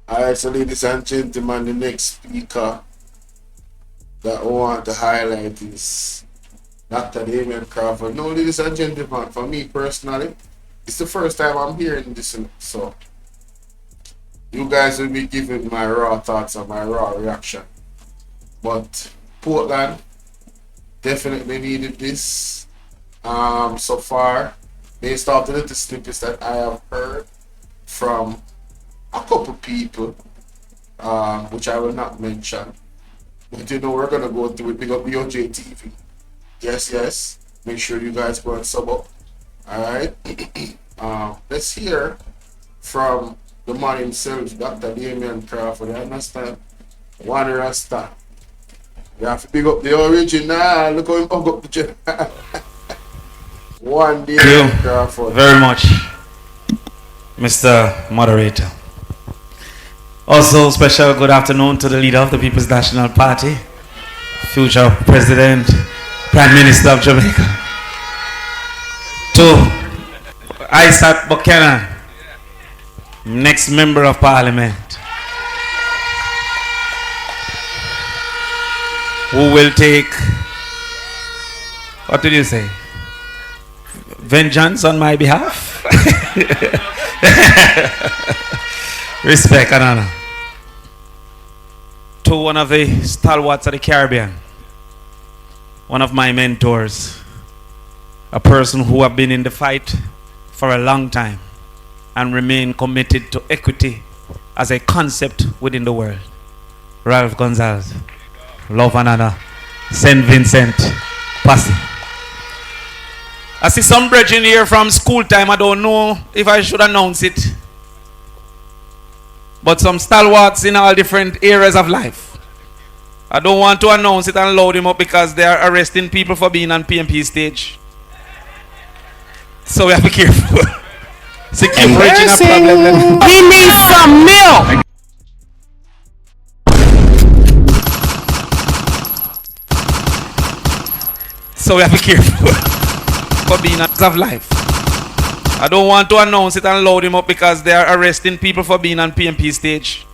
Alright, so ladies and gentlemen, the next speaker that I want to highlight is Dr. Damian Crawford. No, ladies and gentlemen, for me personally, it's the first time I'm hearing this, so you guys will be giving my raw thoughts and my raw reaction. But Portland definitely needed this. So far, based off the little snippets that I have heard from a couple people, which I will not mention. But you know, we're gonna go through it. Big up BOJ TV. Yes, yes. Make sure you guys go and sub up. Alright. Let's hear from the man himself, Dr. Damian Crawford. You understand? One Rasta. You have to big up the original. Look how him hug up the general. One Damian Crawford. Very much, Mr. Moderator. Also, special good afternoon to the leader of the People's National Party, future President, Prime Minister of Jamaica. To Isaac Buchanan, next Member of Parliament, who will take, what did you say? Vengeance on my behalf? Respect and honor. To one of the stalwarts of the Caribbean, one of my mentors, a person who have been in the fight for a long time and remain committed to equity as a concept within the world. Ralph Gonzalez, love and honor, St. Vincent, Passy. I see some brethren here from school time. I don't know if I should announce it. But some stalwarts in all different areas of life. I don't want to announce it and load them up because they are arresting people for being on PMP stage. So we have to be careful. So keep reaching a problem. We need some milk. So we have to be careful for being of life. I don't want to announce it and load them up because they are arresting people for being on PMP stage.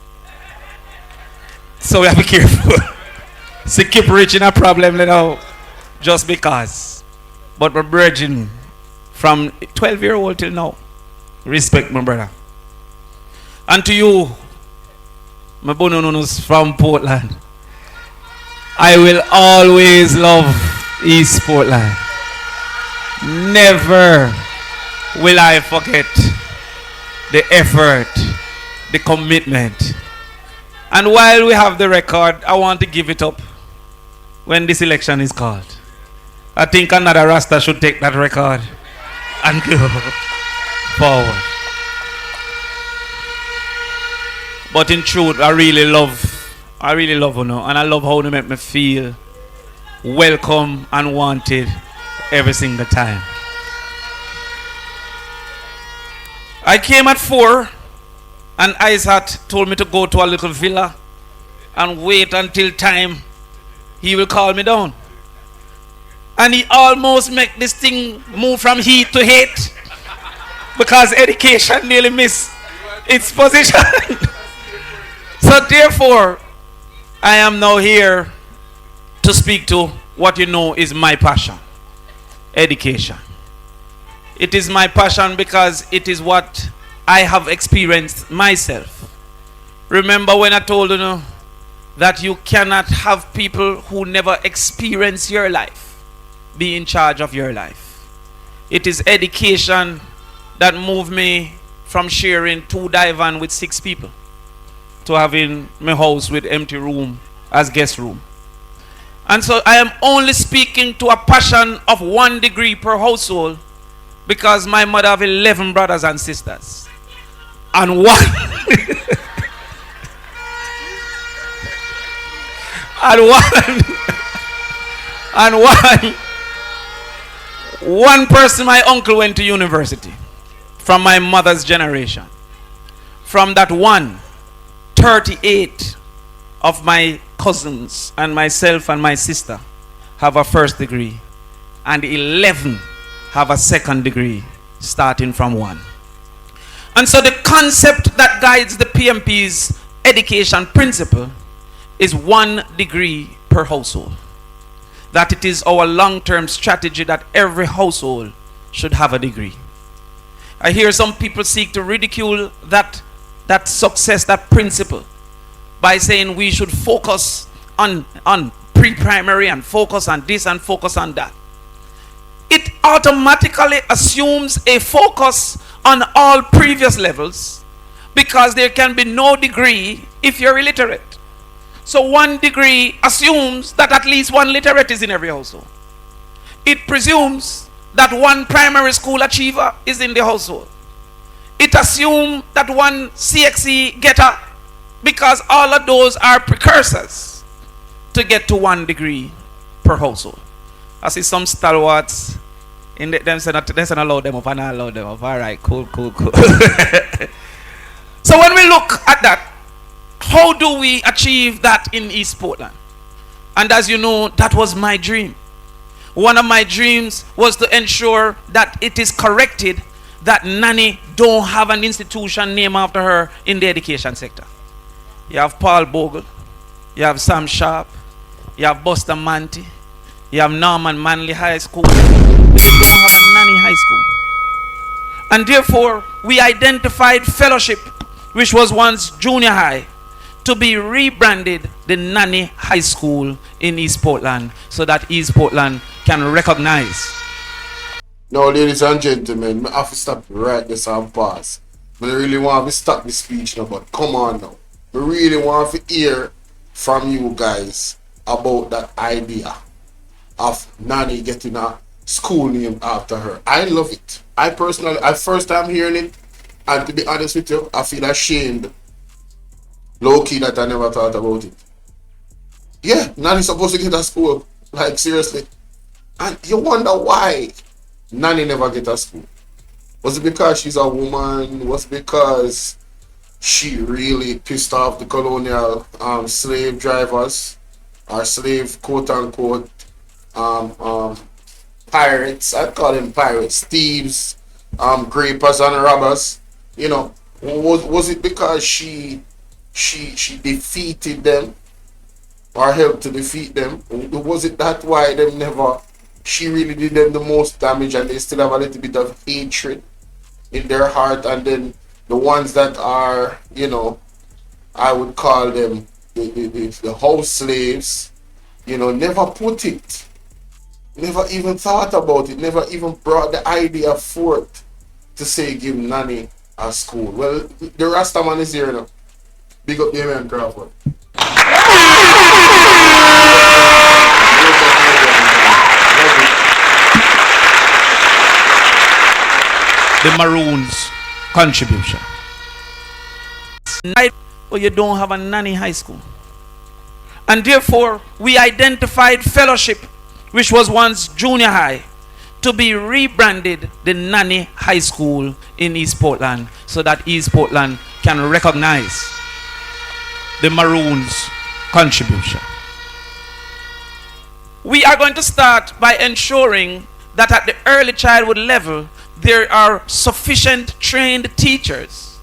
So we have to be careful. So keep reaching a problem, you know, just because. But my brethren, from 12-year-old till now, respect my brother. And to you, my bononos from Portland, I will always love East Portland. Never will I forget the effort, the commitment. And while we have the record, I want to give it up when this election is called. I think another Rasta should take that record and go forward. But in truth, I really love you know, and I love how they make me feel welcome and wanted every single time. I came at 4 and Isaac told me to go to a little villa and wait until time he will call me down. And he almost make this thing move from heat to hate because education nearly missed its position. So therefore, I am now here to speak to what you know is my passion, education. It is my passion because it is what I have experienced myself. Remember when I told you that you cannot have people who never experience your life be in charge of your life. It is education that moved me from sharing 2 divan with 6 people to having my house with empty room as guest room. And so I am only speaking to a passion of 1 degree per household because my mother have 11 brothers and sisters. And one one person, my uncle, went to university from my mother's generation. From that one, 38 of my cousins and myself and my sister have a first degree, and 11 have a second degree, starting from 1. And so the concept that guides the PMPs education principle is 1 degree per household. That it is our long-term strategy that every household should have a degree. I hear some people seek to ridicule that success, that principle, by saying we should focus on pre-primary and focus on this and focus on that. It automatically assumes a focus on all previous levels, because there can be no degree if you're illiterate. So 1 degree assumes that at least 1 literate is in every household. It presumes that 1 primary school achiever is in the household. It assumes that 1 CXE getter, because all of those are precursors to get to 1 degree per household. I see some stalwarts in them say not allow them up and I allow them up. All right, cool. So when we look at that, how do we achieve that in East Portland? And as you know, that was my dream. One of my dreams was to ensure that it is corrected that Nanny don't have an institution named after her in the education sector. You have Paul Bogle, you have Sam Sharp, you have Buster Manty, you have Norman Manley High School. But you don't have a Nanny High School. And therefore, we identified Fellowship, which was once junior high, to be rebranded the Nanny High School in East Portland, so that East Portland can recognize. Now, ladies and gentlemen, I have to stop right this and pause. But I really want to stop the speech now, but come on now. I really want to hear from you guys about that idea of Nanny getting a school named after her. I love it. I personally, first time hearing it, and to be honest with you, I feel ashamed, low-key, that I never thought about it. Yeah, Nanny's supposed to get a school. Like, seriously. And you wonder why Nanny never get a school. Was it because she's a woman? Was it because she really pissed off the colonial slave drivers, or slave quote-unquote pirates? I'd call them pirates, thieves, grapers and robbers. You know, was it because she defeated them, or helped to defeat them? Was it that why them never, she really did them the most damage, and they still have a little bit of hatred in their heart? And then the ones that are, you know, I would call them the house slaves, you know, never put it, never even thought about it, never even brought the idea forth to say give Nanny a school. Well, the Rastaman is here now. Big up Damian Crawford. The Maroons' contribution. Or you don't have a Nanny High School. And therefore, we identified Fellowship, which was once junior high, to be rebranded the Nanny High School in East Portland, so that East Portland can recognize the Maroons' contribution. We are going to start by ensuring that at the early childhood level, there are sufficient trained teachers,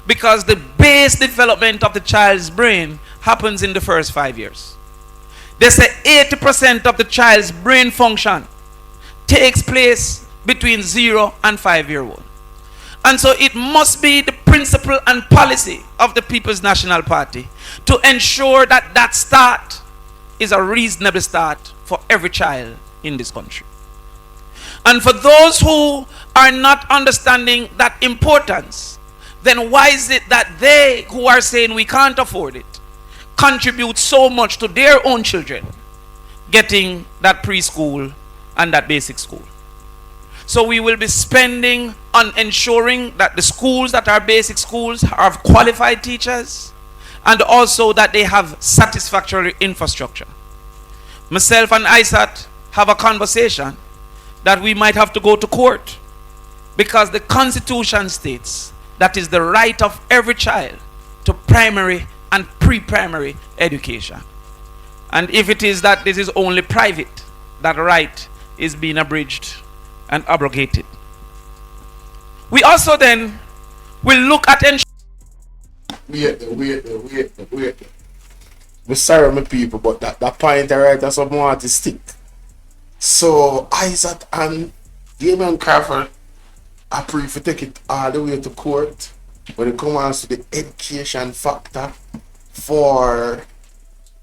because the base development of the child's brain happens in the first 5 years. They say 80% of the child's brain function takes place between 0 and 5-year-old. And so it must be the principle and policy of the People's National Party to ensure that that start is a reasonable start for every child in this country. And for those who are not understanding that importance, then why is it that they who are saying we can't afford it contribute so much to their own children getting that preschool and that basic school? So we will be spending on ensuring that the schools that are basic schools have qualified teachers, and also that they have satisfactory infrastructure. Myself and Isat have a conversation that we might have to go to court, because the Constitution states that is the right of every child to primary and pre-primary education. And if it is that this is only private, that right is being abridged and abrogated. We also then will look at Wait. I'm sorry, my people, but that point right, that's what I want to stick. So, Isaac and Damian Crawford I prefer take it all the way to court when it comes to the education factor for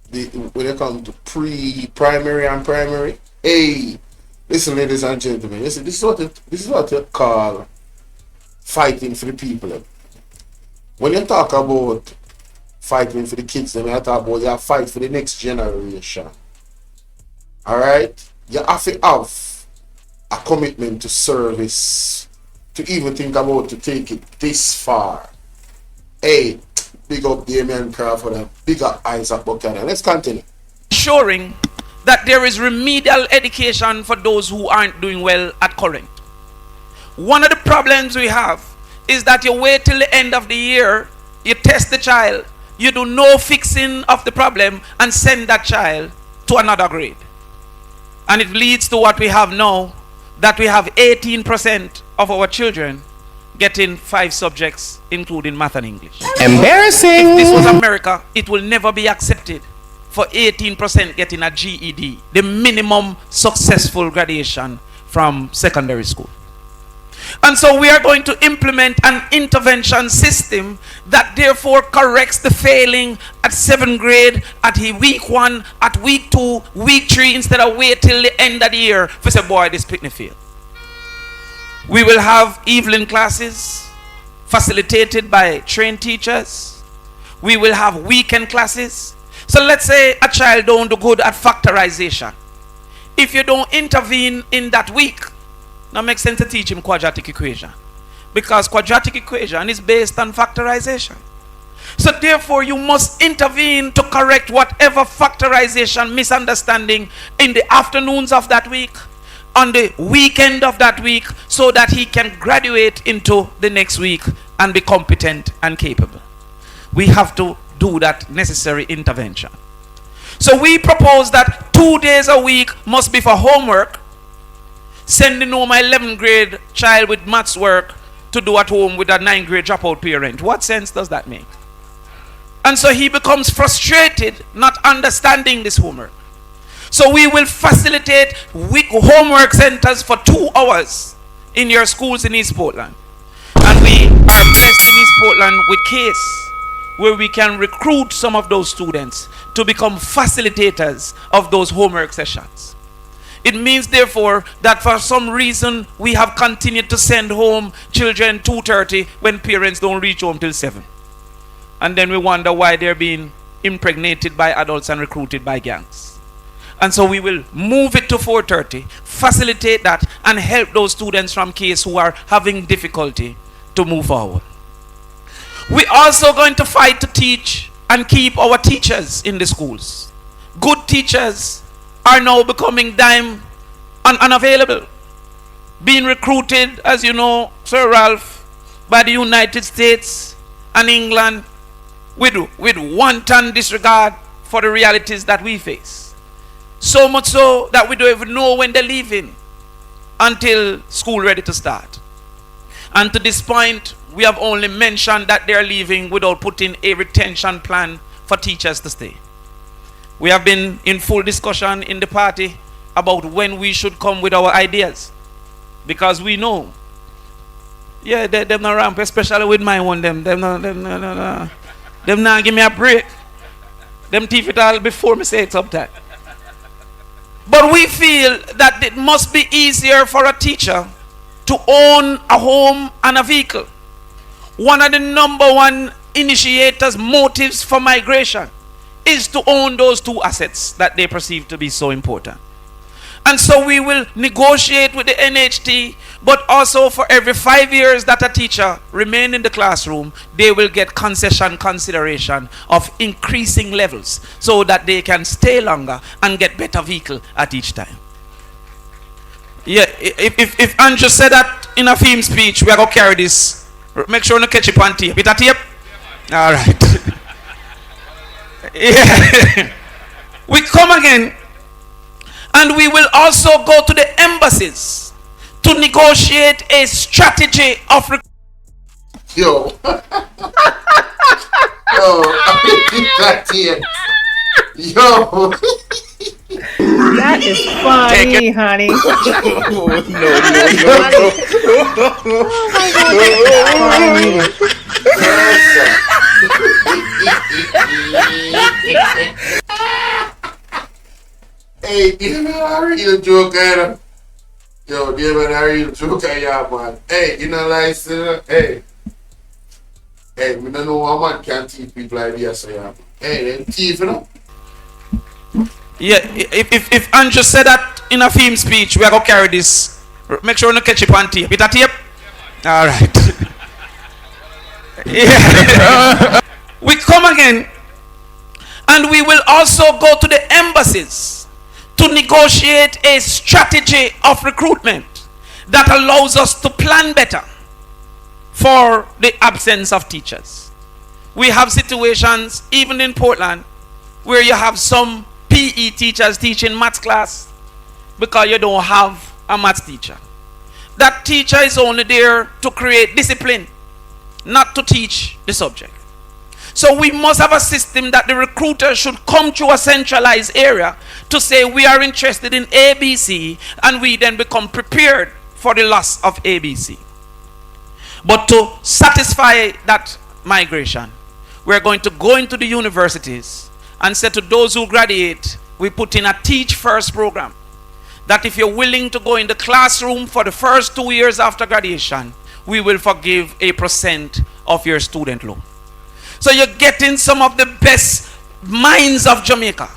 the when it comes to primary and primary. Hey, listen, ladies and gentlemen, listen, this is what you call fighting for the people. When you talk about fighting for the kids, then you talk about you fight for the next generation. Alright? You have to have a commitment to service to even think about to take it this far. Hey, big up Damian Crawford and big up Isaac Buchanan. Let's continue. Ensuring that there is remedial education for those who aren't doing well at current. One of the problems we have is that you wait till the end of the year, you test the child, you do no fixing of the problem and send that child to another grade. And it leads to what we have now, that we have 18% of our children getting 5 subjects, including math and English. Embarrassing. If this was America, it will never be accepted for 18% getting a GED, the minimum successful graduation from secondary school. And so we are going to implement an intervention system that therefore corrects the failing at 7th grade, at week 1, at week 2, week 3, instead of wait till the end of the year for say, boy, this picnic fail. We will have evening classes facilitated by trained teachers. We will have weekend classes. So let's say a child don't do good at factorization. If you don't intervene in that week, now makes sense to teach him quadratic equation, because quadratic equation is based on factorization. So therefore you must intervene to correct whatever factorization misunderstanding in the afternoons of that week, on the weekend of that week, so that he can graduate into the next week and be competent and capable. We have to do that necessary intervention. So we propose that 2 days a week must be for homework, sending home my 11th grade child with maths work to do at home with a 9th grade dropout parent. What sense does that make? And so he becomes frustrated not understanding this homework. So we will facilitate homework centers for 2 hours in your schools in East Portland. And we are blessed in East Portland with case where we can recruit some of those students to become facilitators of those homework sessions. It means therefore that for some reason we have continued to send home children 2:30 when parents don't reach home till 7. And then we wonder why they're being impregnated by adults and recruited by gangs. And so we will move it to 4:30, facilitate that, and help those students from case who are having difficulty to move forward. We're also going to fight to teach and keep our teachers in the schools. Good teachers are now becoming dime and unavailable, being recruited, as you know, Sir Ralph, by the United States and England with wanton disregard for the realities that we face. So much so that we don't even know when they're leaving until school ready to start. And to this point, we have only mentioned that they're leaving without putting a retention plan for teachers to stay. We have been in full discussion in the party about when we should come with our ideas, because we know, yeah, them not ramp, especially with my one, them not give me a break. Them teeth it all before me say it sometime. But we feel that it must be easier for a teacher to own a home and a vehicle. One of the number one initiators, motives for migration is to own those 2 assets that they perceive to be so important. And so we will negotiate with the NHT, but also for every 5 years that a teacher remain in the classroom, they will get concession consideration of increasing levels so that they can stay longer and get better vehicle at each time. Yeah, if Andrew said that in a theme speech, we are going to carry this. Make sure you catch it on tape. Is that tape? All right. Yeah. We come again, and we will also go to the embassies to negotiate a strategy of Yo. That here. Yo. That is funny, honey. Hey, give me a real joke, man. Yo, give me a real joke, yeah, man. Hey, you know, like, hey. Hey, we don't know how man can teach people like this, so yeah. Hey, they thief, you know? Yeah, if Andrew said that in a film speech, we are going to carry this. Make sure you don't catch it on tape. It a tape? All right. Yeah. We come again, and we will also go to the embassies to negotiate a strategy of recruitment that allows us to plan better for the absence of teachers. We have situations, even in Portland, where you have some PE teachers teaching maths class because you don't have a maths teacher. That teacher is only there to create discipline, not to teach the subject. So we must have a system that the recruiter should come to a centralized area to say we are interested in ABC, and we then become prepared for the loss of ABC. But to satisfy that migration, we're going to go into the universities and say to those who graduate, we put in a teach first program. That if you're willing to go in the classroom for the first 2 years after graduation, we will forgive 8% of your student loan. So you're getting some of the best minds of Jamaica,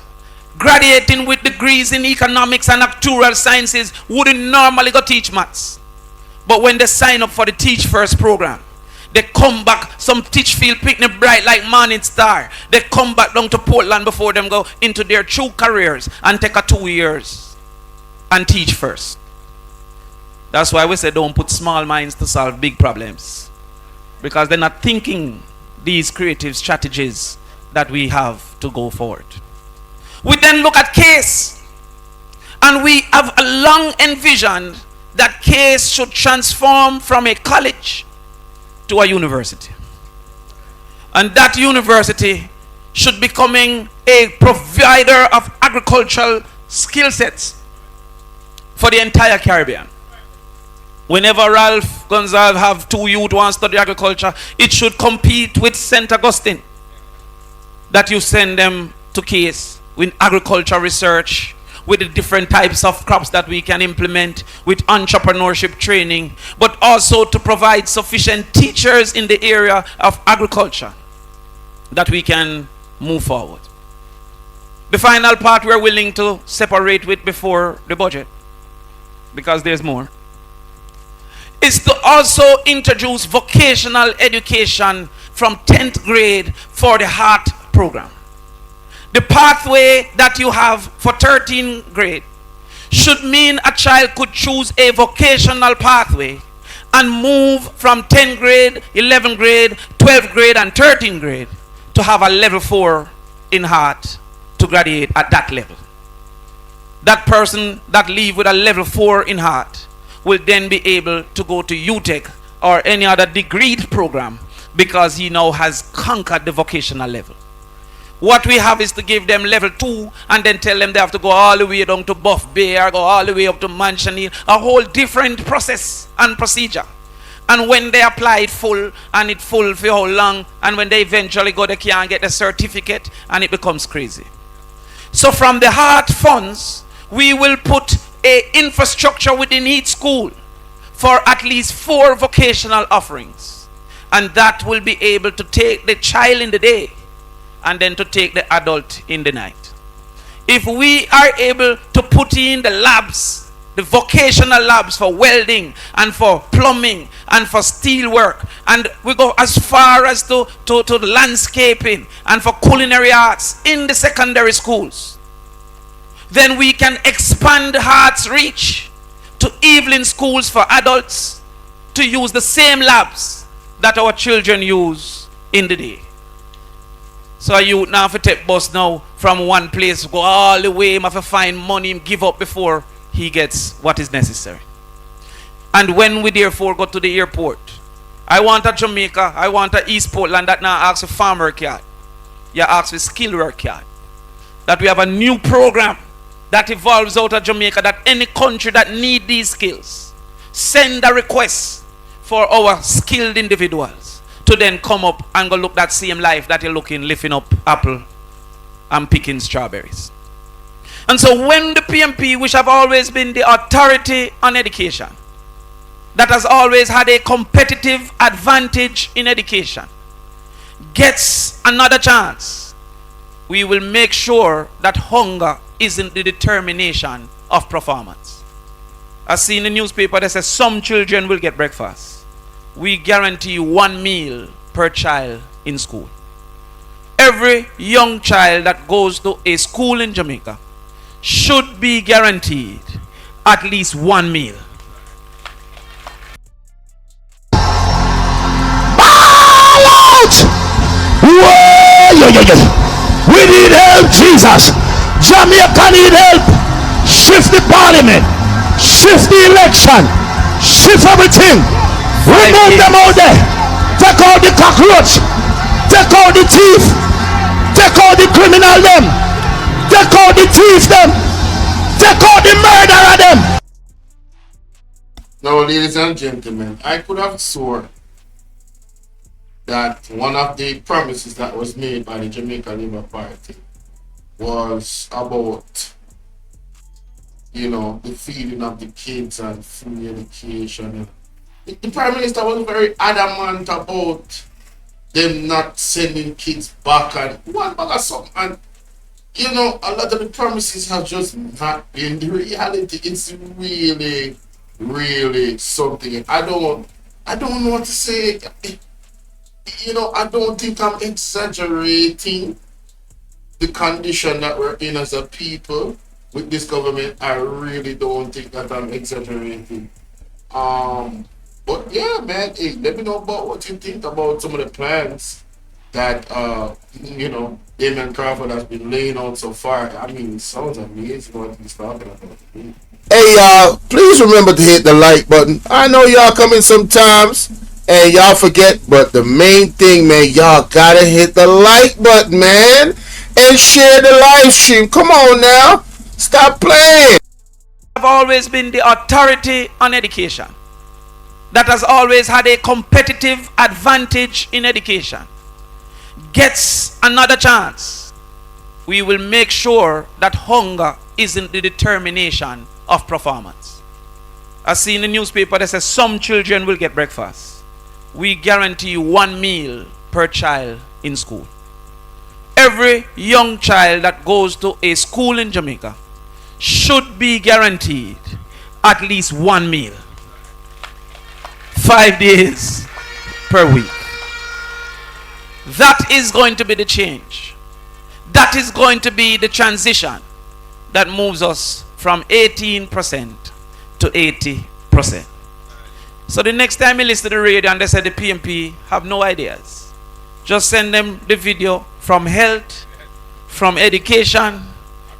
graduating with degrees in economics and actuarial sciences, wouldn't normally go teach maths. But when they sign up for the Teach First program, they come back, some teach field picnic bright like morning star. They come back down to Portland before them go into their true careers and take a 2 years and teach first. That's why we say don't put small minds to solve big problems, because they're not thinking these creative strategies that we have to go forward. We then look at case, and we have a long envisioned that case should transform from a college to a university, and that university should becoming a provider of agricultural skill sets for the entire Caribbean. Whenever Ralph Gonzalez have 2 youth who want to study agriculture, it should compete with St. Augustine, that you send them to case with agriculture research, with the different types of crops that we can implement, with entrepreneurship training, but also to provide sufficient teachers in the area of agriculture that we can move forward. The final part we're willing to separate with before the budget, because there's more, is to also introduce vocational education from 10th grade for the heart program. The pathway that you have for 13th grade should mean a child could choose a vocational pathway and move from 10th grade, 11th grade, 12th grade and 13th grade to have a level 4 in heart to graduate at that level. That person that leave with a level 4 in heart will then be able to go to UTech or any other degree program, because he now has conquered the vocational level. What we have is to give them level 2 and then tell them they have to go all the way down to Buff Bay or go all the way up to Mansion Hill, a whole different process and procedure. And when they apply it full, and it full for how long, and when they eventually go, they can't get the certificate, and it becomes crazy. So from the heart funds, we will put a infrastructure within each school for at least 4 vocational offerings, and that will be able to take the child in the day and then to take the adult in the night. If we are able to put in the labs, the vocational labs for welding and for plumbing and for steel work, and we go as far as to landscaping and for culinary arts in the secondary schools, then we can expand Heart's reach to evening schools for adults to use the same labs that our children use in the day. So you now have to take bus now from one place, go all the way, have to find money, give up before he gets what is necessary. And when we therefore go to the airport, I want a Jamaica, I want a East Portland that now asks a farmer cat. you ask for skill work card. That we have a new program that evolves out of Jamaica, that any country that need these skills, send a request for our skilled individuals to then come up and go look that same life that you're looking, lifting up apple and picking strawberries. And so when the PMP, which have always been the authority on education, that has always had a competitive advantage in education, gets another chance, we will make sure that hunger isn't the determination of performance. I see in the newspaper that says some children will get breakfast. We guarantee 1 meal per child in school. Every young child that goes to a school in Jamaica should be guaranteed at least 1 meal. We need help, Jesus. Jamaica need help. Shift the parliament. Shift the election. Shift everything. Remove them out there. Take out the cockroach. Take out the thief. Take out the criminal them. Take out the thief them. Take out the murderer them. Now, ladies and gentlemen, I could have sworn that one of the promises that was made by the Jamaica Labour Party was about, the feeding of the kids and free education. The Prime Minister was very adamant about them not sending kids back and one bag of something. And, a lot of the promises have just not been the reality. It's really, really something. I don't know what to say. I don't think I'm exaggerating the condition that we're in as a people with this government. I really don't think that I'm exaggerating. But yeah, man, hey, let me know about what you think about some of the plans that Damian Crawford has been laying out so far. I mean, it sounds amazing what he's talking about. Hey y'all, please remember to hit the like button. I know y'all come in sometimes and y'all forget, but the main thing, man, y'all gotta hit the like button, man, and share the live stream. Come on now, stop playing. Have always been the authority on education, that has always had a competitive advantage in education, gets another chance. We will make sure that hunger isn't the determination of performance. I see in the newspaper that says some children will get breakfast. We guarantee 1 meal per child in school. Every young child that goes to a school in Jamaica should be guaranteed at least 1 meal. 5 days per week. That is going to be the change. That is going to be the transition that moves us from 18% to 80%. So the next time you listen to the radio and they say the PMP have no ideas, just send them the video from health, from education,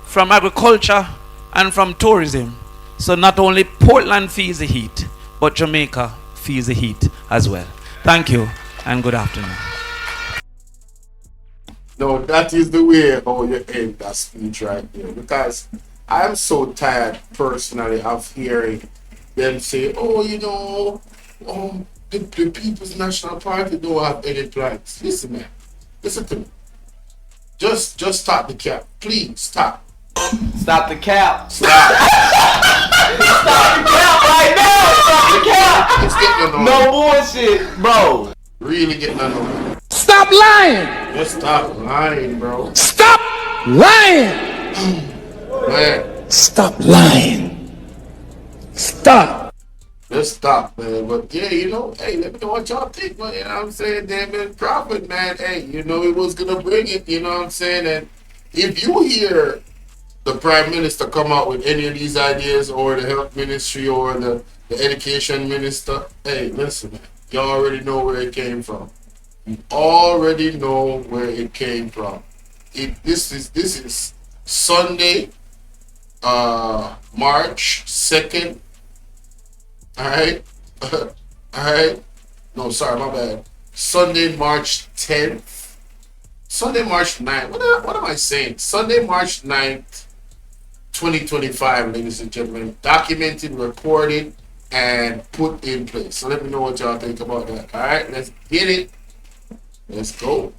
from agriculture, and from tourism. So not only Portland feels the heat, but Jamaica feels the heat as well. Thank you and good afternoon. No, that is the way how you end that speech right there. Because I am so tired personally of hearing them say, the People's National Party don't have any plans. Listen, man. Listen to me. Just stop the cap. Please stop. Stop the cap. Stop. Stop the cap right now. Stop the cap. It's getting annoying. No bullshit, bro. Really getting annoying. Stop lying. Just stop lying, bro. Stop lying. Man. Stop lying. Stop. Just stop, man. But yeah, hey, let me know what y'all think, man. You know what I'm saying? Damian Crawford, man. Hey, he was gonna bring it, you know what I'm saying? And if you hear the Prime Minister come out with any of these ideas, or the Health Ministry, or the Education Minister, hey, listen, man. You already know where it came from. You already know where it came from. This is Sunday, March 2nd. Alright? Alright? No, sorry, my bad. Sunday, March 10th, Sunday, March 9th. What am I saying? Sunday, March 9th, 2025, ladies and gentlemen. Documented, recorded, and put in place. So let me know what y'all think about that. All right, let's get it. Let's go.